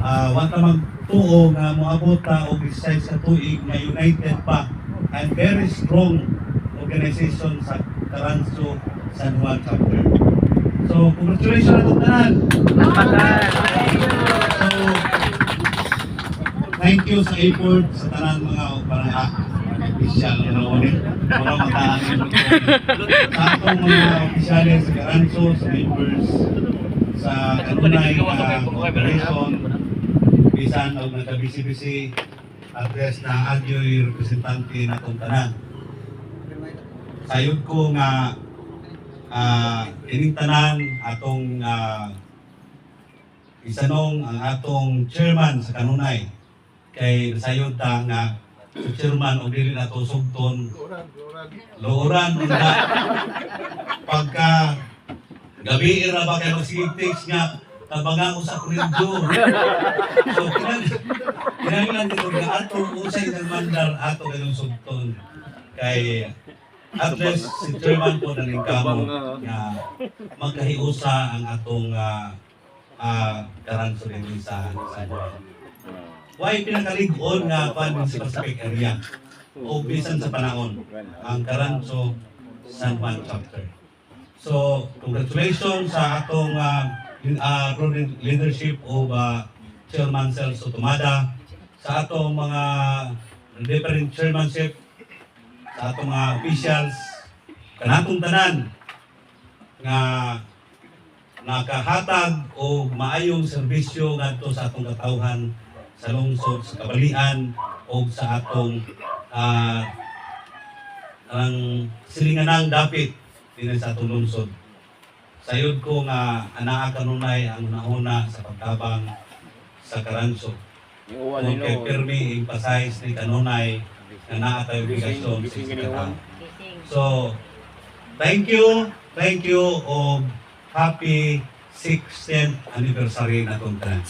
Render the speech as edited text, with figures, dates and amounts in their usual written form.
wa ta magtuo nga moabot ta og exercise sa tuig nga united pa and very strong organization sa Caranzo San Juan chapter. So congratulations na tanan. So thank you sa effort sa tanan mga parang official na ulit. Para mataanin sa atong mga opisyales sa Caranzo, sa members, sa kanunay operation, bisan o nagka-bisi-bisi, address na adyo'y representante na itong tanan. Sayod ko nga ining tanan atong isanong ang atong chairman sa kanunay kay nasayod ta nga sa chairman o dili na ito sugton looran na pagka gabi ra ba kayo mag-text nga tabangan ko sa kurinjo. So kinahanglan dito nga atong usay ng mandar ato ganun sugton kay at least si chairman po na ningkamo nga magkahiusa ang atong Caranzo rin sa Buwan. Why pinakalig-on nga pan sa Pacific area o bisan sa panahon ang Caranzo San Juan chapter. So congratulations sa atong leadership of Chairman Celso Tumada, sa atong mga different chairmanship, sa atong mga officials, kanatong tanan nga nakahatag o maayong serbisyo ngadto sa atong katawhan sa lungsod, sa kabalian o sa atong ang silinganang dapit din sa atong lungsod. Sayod ko nga anaa kanunay ang nauna sa pagtabang sa Caranzo. Kung kay Pirmi emphasize ni kanunay na naa tayo obligasyon sa sikatan. So, thank you, o happy 16th anniversary na itong tanan.